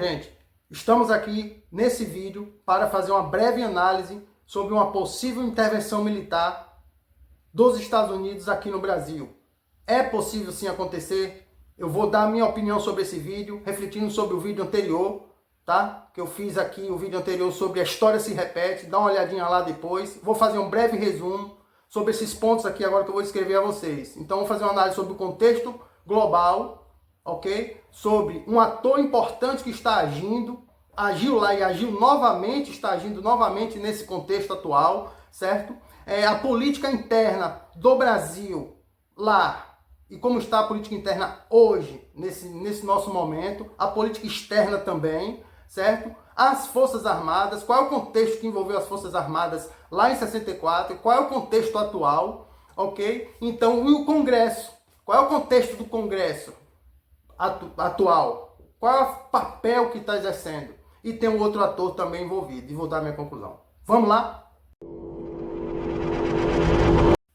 gente, estamos aqui nesse vídeo para fazer uma breve análise sobre uma possível intervenção militar dos Estados Unidos aqui no Brasil. É possível sim acontecer. Eu vou dar a minha opinião sobre esse vídeo, refletindo sobre o vídeo anterior, tá? Que eu fiz aqui, o vídeo anterior sobre a história se repete. Dá uma olhadinha lá depois. Vou fazer um breve resumo sobre esses pontos aqui agora que eu vou escrever a vocês. Então, vou fazer uma análise sobre o contexto global, ok? Sobre um ator importante que está agiu lá e agiu novamente, está agindo novamente nesse contexto atual, certo? A política interna do Brasil lá, e como está a política interna hoje, nesse nosso momento, a política externa também, certo? As Forças Armadas, qual é o contexto que envolveu as Forças Armadas lá em 64, qual é o contexto atual, ok? Então, e o Congresso? Qual é o contexto do Congresso atual? Qual é o papel que está exercendo? E tem um outro ator também envolvido, e vou dar a minha conclusão. Vamos lá?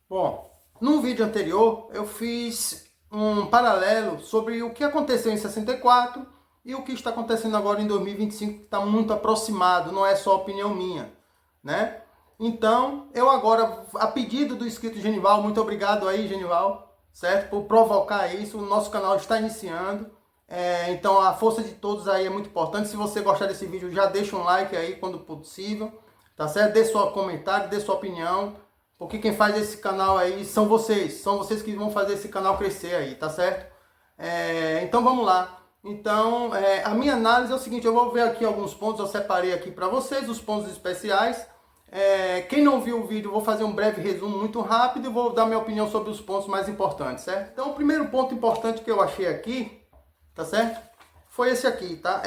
Bom, no vídeo anterior eu fiz um paralelo sobre o que aconteceu em 64 e o que está acontecendo agora em 2025, que está muito aproximado, não é só opinião minha, né? Então, eu agora, a pedido do inscrito Genival, muito obrigado aí, Genival, certo? Por provocar isso, o nosso canal está iniciando, então a força de todos aí é muito importante. Se você gostar desse vídeo, já deixa um like aí quando possível, tá certo? Dê seu comentário, dê sua opinião, porque quem faz esse canal aí são vocês que vão fazer esse canal crescer aí, tá certo? Então vamos lá. Então, a minha análise é o seguinte, eu vou ver aqui alguns pontos, eu separei aqui para vocês, os pontos especiais. Quem não viu o vídeo, eu vou fazer um breve resumo muito rápido e vou dar minha opinião sobre os pontos mais importantes, certo? Então, o primeiro ponto importante que eu achei aqui, tá certo? Foi esse aqui, tá?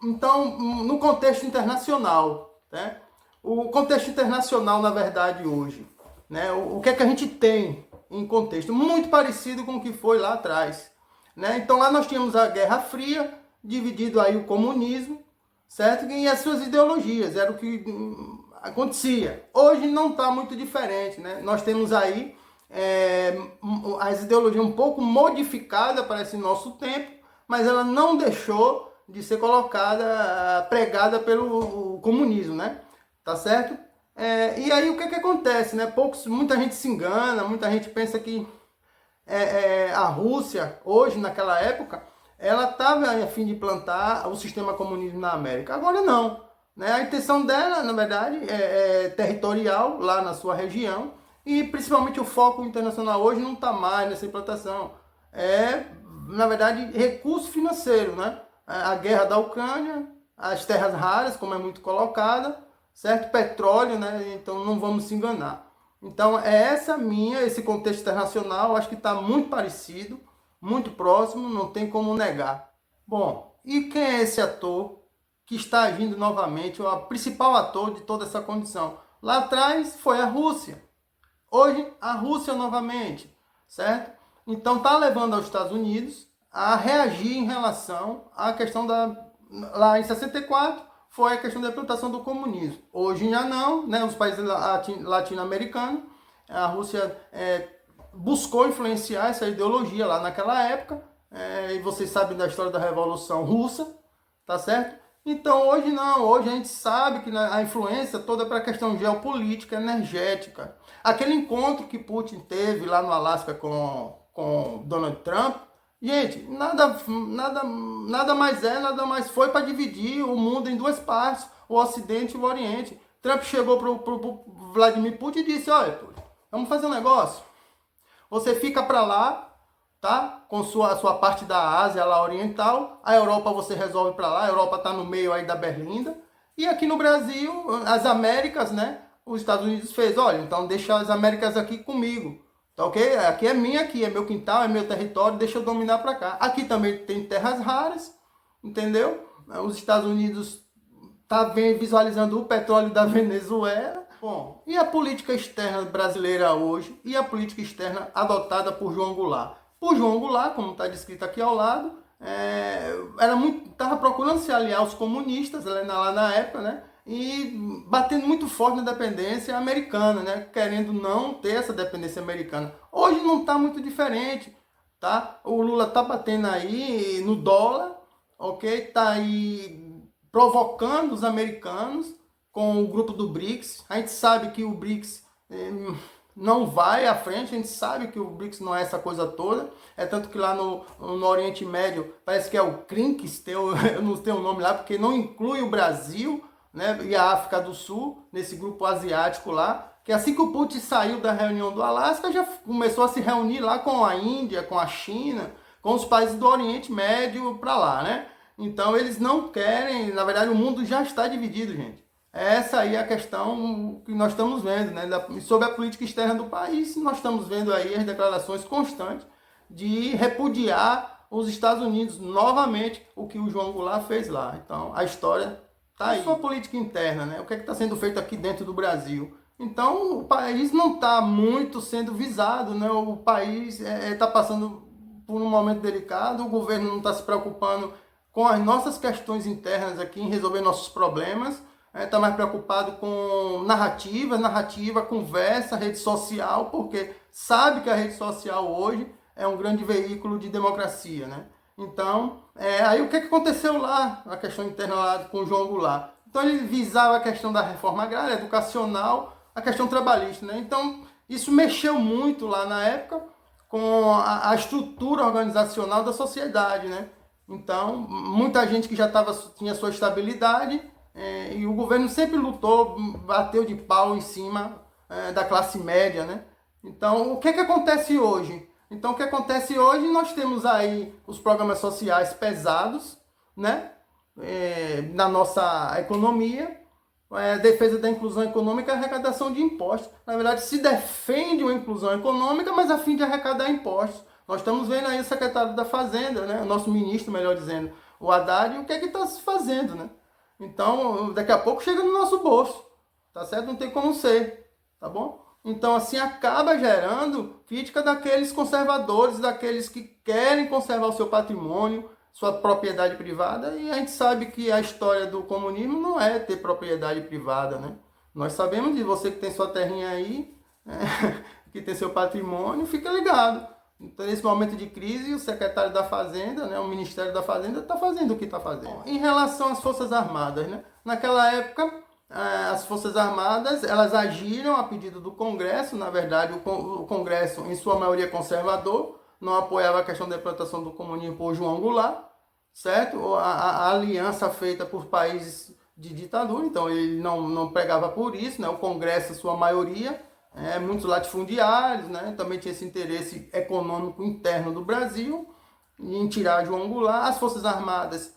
Então, no contexto internacional, né? O contexto internacional, na verdade, hoje, né? O que é que a gente tem em contexto? Muito parecido com o que foi lá atrás, né? Então, lá nós tínhamos a Guerra Fria, dividido aí o comunismo, certo? E as suas ideologias, era o que acontecia. Hoje não está muito diferente, né? Nós temos aí as ideologias um pouco modificadas para esse nosso tempo, mas ela não deixou de ser colocada, pregada pelo comunismo, né? Tá certo? E aí o que que acontece, né? Muita gente se engana, muita gente pensa que a Rússia, hoje, naquela época, ela estava a fim de implantar o sistema comunismo na América. Agora não, né? A intenção dela, na verdade, é territorial, lá na sua região, e principalmente o foco internacional hoje não está mais nessa implantação. Na verdade, recurso financeiro, né? A guerra da Ucrânia, as terras raras, como é muito colocada, certo? Petróleo, né? Então não vamos se enganar. Então esse contexto internacional, acho que está muito parecido, muito próximo, não tem como negar. Bom, e quem é esse ator que está agindo novamente, o principal ator de toda essa condição? Lá atrás foi a Rússia, hoje a Rússia novamente, certo? Então está levando os Estados Unidos a reagir em relação à questão lá em 64, foi a questão da implantação do comunismo. Hoje já não, né? Os países latino-americanos, a Rússia buscou influenciar essa ideologia lá naquela época, e vocês sabem da história da Revolução Russa, tá certo? Então hoje não, hoje a gente sabe que a influência toda é para a questão geopolítica, energética. Aquele encontro que Putin teve lá no Alasca com Donald Trump, gente, nada mais foi para dividir o mundo em duas partes, o Ocidente e o Oriente. Trump chegou pro Vladimir Putin e disse, olha, vamos fazer um negócio. Você fica para lá, tá? Com a sua parte da Ásia lá oriental, a Europa você resolve para lá, a Europa está no meio aí da Berlinda, e aqui no Brasil, as Américas, né? Os Estados Unidos fez, olha, então deixa as Américas aqui comigo. Tá ok? Aqui é minha, aqui é meu quintal, é meu território, deixa eu dominar para cá. Aqui também tem terras raras, entendeu? Os Estados Unidos tá visualizando o petróleo da Venezuela. Bom, e a política externa brasileira hoje e a política externa adotada por João Goulart? O João Goulart, como está descrito aqui ao lado, estava procurando se aliar aos comunistas lá na época, né? E batendo muito forte na dependência americana, né? Querendo não ter essa dependência americana. Hoje não está muito diferente, tá? O Lula está batendo aí no dólar, ok? Está aí provocando os americanos com o grupo do BRICS. A gente sabe que o BRICS não vai à frente, a gente sabe que o BRICS não é essa coisa toda. É tanto que lá no Oriente Médio parece que é o CRINCS, eu não tenho o nome lá, porque não inclui o Brasil, né, e a África do Sul, nesse grupo asiático lá. Que assim que o Putin saiu da reunião do Alasca, já começou a se reunir lá com a Índia, com a China, com os países do Oriente Médio para lá, né? Então eles não querem, na verdade o mundo já está dividido, gente. Essa aí é a questão que nós estamos vendo, né? Sobre a política externa do país, nós estamos vendo aí as declarações constantes de repudiar os Estados Unidos novamente, o que o João Goulart fez lá. Então a história está aí. A sua política interna, né? O que é que está sendo feito aqui dentro do Brasil? Então o país não está muito sendo visado, né? O país está passando por um momento delicado, o governo não está se preocupando com as nossas questões internas aqui, em resolver nossos problemas, está mais preocupado com narrativa, conversa, rede social, porque sabe que a rede social hoje é um grande veículo de democracia, né? Então, aí o que aconteceu lá, a questão interna lá com o João Goulart? Então ele visava a questão da reforma agrária, educacional, a questão trabalhista, né? Então isso mexeu muito lá na época com a estrutura organizacional da sociedade, né? Então muita gente que já tinha sua estabilidade e o governo sempre lutou, bateu de pau em cima da classe média, né? Então o que acontece hoje? Então o que acontece hoje, nós temos aí os programas sociais pesados, né? Na nossa economia, defesa da inclusão econômica e arrecadação de impostos. Na verdade, se defende uma inclusão econômica, mas a fim de arrecadar impostos. Nós estamos vendo aí o secretário da Fazenda, né? O nosso ministro, melhor dizendo, o Haddad, o que é que está se fazendo, né? Então, daqui a pouco chega no nosso bolso, tá certo? Não tem como ser, tá bom? Então, assim, acaba gerando crítica daqueles conservadores, daqueles que querem conservar o seu patrimônio, sua propriedade privada, e a gente sabe que a história do comunismo não é ter propriedade privada, né? Nós sabemos de você que tem sua terrinha aí, que tem seu patrimônio, fica ligado. Então, nesse momento de crise, o secretário da Fazenda, né, o Ministério da Fazenda, está fazendo o que está fazendo. Em relação às Forças Armadas, né? Naquela época, as Forças Armadas, elas agiram a pedido do Congresso. Na verdade, o Congresso, em sua maioria conservador, não apoiava a questão da implantação do comunismo por João Goulart, certo? A aliança feita por países de ditadura, então ele não pregava por isso, né? O Congresso, sua maioria, muitos latifundiários, né? Também tinha esse interesse econômico interno do Brasil em tirar João Goulart. As Forças Armadas,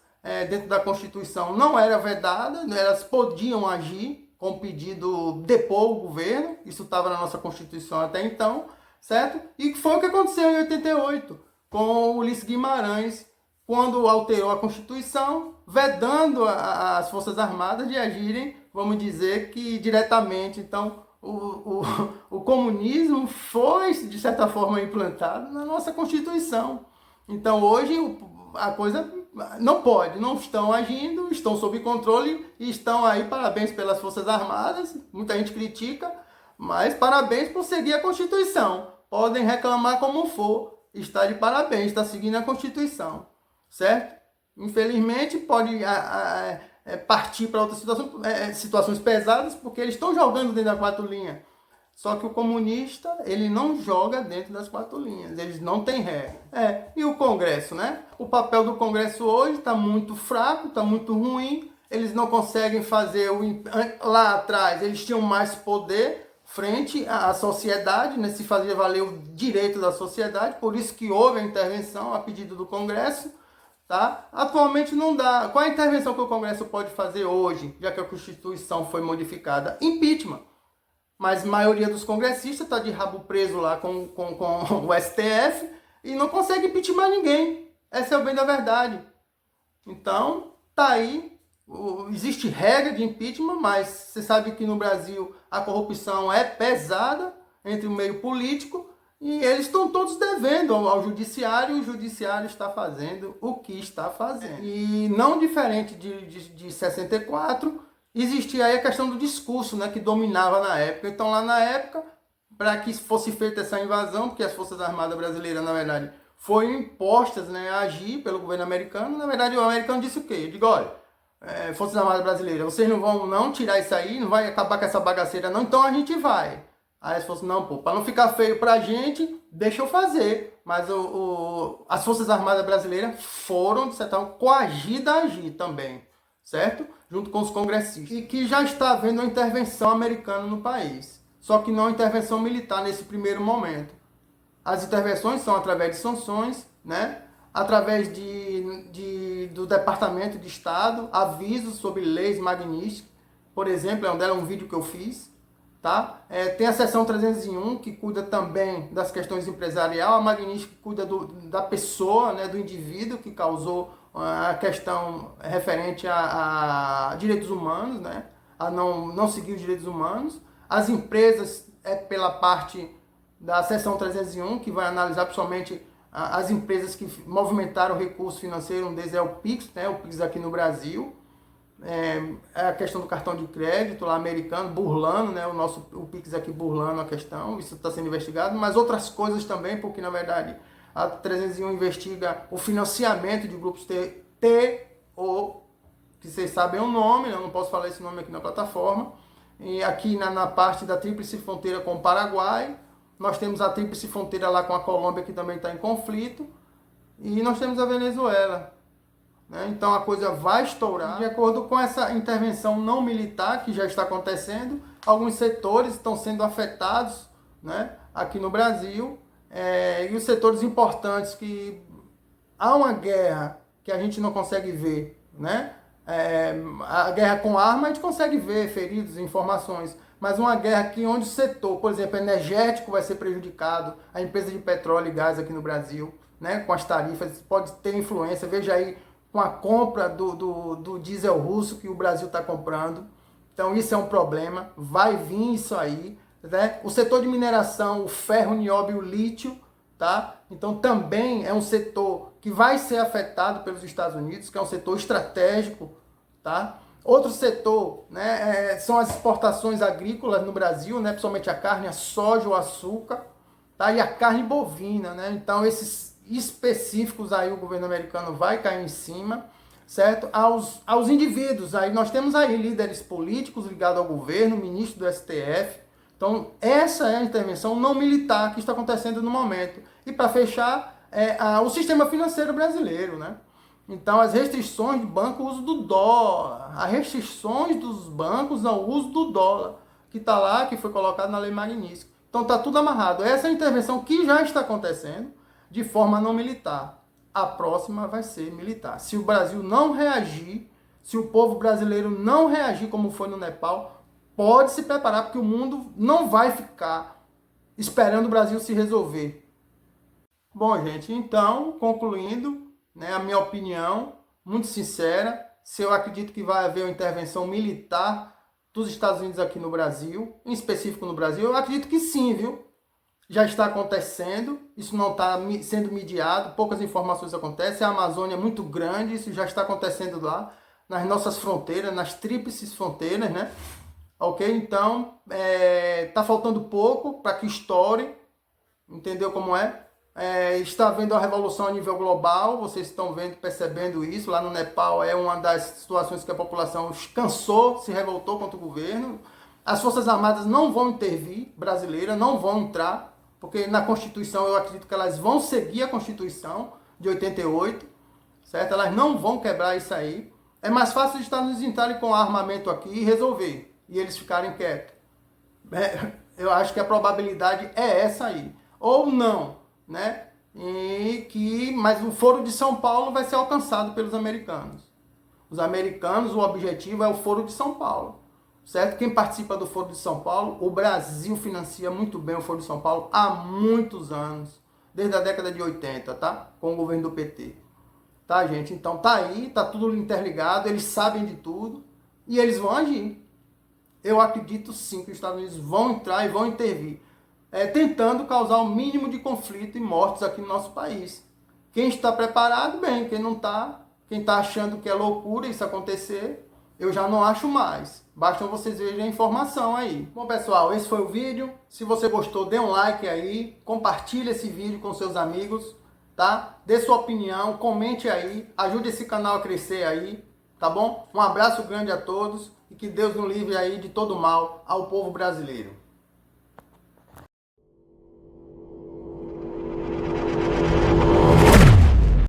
dentro da Constituição, não era vedada, né? Elas podiam agir com pedido depor o governo, isso estava na nossa Constituição até então, certo? E foi o que aconteceu em 88, com o Ulisses Guimarães, quando alterou a Constituição, vedando as Forças Armadas de agirem, vamos dizer que diretamente. Então, o comunismo foi, de certa forma, implantado na nossa Constituição. Então, hoje, a coisa não pode, não estão agindo, estão sob controle e estão aí, parabéns pelas Forças Armadas, muita gente critica, mas parabéns por seguir a Constituição. Podem reclamar como for, está de parabéns, está seguindo a Constituição, certo? Infelizmente, pode partir para outras situações pesadas, porque eles estão jogando dentro da quatro linhas. Só que o comunista, ele não joga dentro das quatro linhas, eles não têm regra. E o Congresso, né? O papel do Congresso hoje está muito fraco, está muito ruim, eles não conseguem fazer lá atrás, eles tinham mais poder frente à sociedade, né? Se fazia valer o direito da sociedade, por isso que houve a intervenção a pedido do Congresso. Tá? Atualmente não dá. Qual a intervenção que o Congresso pode fazer hoje, já que a Constituição foi modificada? Impeachment. Mas a maioria dos congressistas está de rabo preso lá com o STF e não consegue impeachment ninguém. Esse é o bem da verdade. Então, tá aí. Existe regra de impeachment, mas você sabe que no Brasil a corrupção é pesada entre o meio político. E eles estão todos devendo ao judiciário, e o judiciário está fazendo o que está fazendo. E não diferente de 64, existia aí a questão do discurso, né, que dominava na época. Então lá na época, para que fosse feita essa invasão, porque as Forças Armadas Brasileiras, na verdade, foram impostas, né, a agir pelo governo americano. Na verdade, o americano disse o quê? Eu digo, olha, Forças Armadas Brasileiras, vocês não vão não tirar isso aí, não vai acabar com essa bagaceira não, então a gente vai. Aí eles falaram assim, não, pô, para não ficar feio pra gente, deixa eu fazer. Mas as Forças Armadas Brasileiras foram, de certa forma, coagidas a agir também, certo? Junto com os congressistas. E que já está havendo uma intervenção americana no país. Só que não uma intervenção militar nesse primeiro momento. As intervenções são através de sanções, né? Através do Departamento de Estado, avisos sobre leis magníficas. Por exemplo, é um vídeo que eu fiz. Tá? Tem a seção 301, que cuida também das questões empresariais, a Magnífica que cuida da pessoa, né, do indivíduo que causou a questão referente a direitos humanos, né, a não seguir os direitos humanos. As empresas pela parte da seção 301, que vai analisar principalmente as empresas que movimentaram o recurso financeiro. Um deles é o Pix, né, o Pix aqui no Brasil. A questão do cartão de crédito lá americano, burlando, né, o Pix aqui burlando a questão, isso está sendo investigado, mas outras coisas também, porque na verdade a 301 investiga o financiamento de grupos ou que vocês sabem o nome, eu não posso falar esse nome aqui na plataforma, e aqui na parte da tríplice fronteira com o Paraguai, nós temos a tríplice fronteira lá com a Colômbia, que também está em conflito, e nós temos a Venezuela. Então a coisa vai estourar. De acordo com essa intervenção não militar que já está acontecendo, alguns setores estão sendo afetados, né, aqui no Brasil, e os setores importantes que há uma guerra que a gente não consegue ver, né? A guerra com arma a gente consegue ver feridos, informações, mas uma guerra que onde o setor, por exemplo, energético vai ser prejudicado, a empresa de petróleo e gás aqui no Brasil, né, com as tarifas, pode ter influência. Veja aí, com a compra do diesel russo que o Brasil está comprando. Então isso é um problema, vai vir isso aí, né? O setor de mineração, o ferro, o nióbio e o lítio, tá? Então também é um setor que vai ser afetado pelos Estados Unidos, que é um setor estratégico, tá? Outro setor, né, são as exportações agrícolas no Brasil, né, principalmente a carne, a soja, o açúcar, tá? E a carne bovina, né? Então esses específicos aí o governo americano vai cair em cima, certo? Aos indivíduos, aí nós temos aí líderes políticos ligados ao governo, ministro do STF. Então essa é a intervenção não militar que está acontecendo no momento. E para fechar, o sistema financeiro brasileiro, né? Então as restrições do banco ao uso do dólar, as restrições dos bancos ao uso do dólar, que está lá, que foi colocado na Lei Magnífica. Então está tudo amarrado. Essa é a intervenção que já está acontecendo de forma não militar. A próxima vai ser militar. Se o Brasil não reagir, se o povo brasileiro não reagir como foi no Nepal, pode se preparar, porque o mundo não vai ficar esperando o Brasil se resolver. Bom, gente, então, concluindo, né, a minha opinião, muito sincera, se eu acredito que vai haver uma intervenção militar dos Estados Unidos aqui no Brasil, em específico no Brasil, eu acredito que sim, viu? Já está acontecendo, isso não está sendo mediado, poucas informações acontecem, a Amazônia é muito grande, isso já está acontecendo lá, nas nossas fronteiras, nas tríplices fronteiras, né? Ok? Então, está faltando pouco para que estoure, entendeu como é? Está havendo a revolução a nível global, vocês estão vendo, percebendo isso, lá no Nepal é uma das situações que a população cansou, se revoltou contra o governo. As Forças Armadas não vão intervir, brasileiras, não vão entrar, porque na Constituição eu acredito que elas vão seguir a Constituição de 88, certo? Elas não vão quebrar isso aí. É mais fácil os Estados Unidos entrarem com armamento aqui e resolver, e eles ficarem quietos. Eu acho que a probabilidade é essa aí. Ou não, né? Mas o Foro de São Paulo vai ser alcançado pelos americanos. Os americanos, o objetivo é o Foro de São Paulo. Certo? Quem participa do Foro de São Paulo, o Brasil financia muito bem o Foro de São Paulo há muitos anos, desde a década de 80, tá? Com o governo do PT. Tá, gente? Então tá aí, tá tudo interligado, eles sabem de tudo e eles vão agir. Eu acredito sim que os Estados Unidos vão entrar e vão intervir, tentando causar o mínimo de conflito e mortes aqui no nosso país. Quem está preparado, bem, quem não está, quem está achando que é loucura isso acontecer, eu já não acho mais. Basta vocês verem a informação aí. Bom, pessoal, esse foi o vídeo. Se você gostou, dê um like aí. Compartilhe esse vídeo com seus amigos. tá? Dê sua opinião, comente aí, ajude esse canal a crescer aí, tá bom? Um abraço grande a todos e que Deus nos livre aí de todo mal ao povo brasileiro.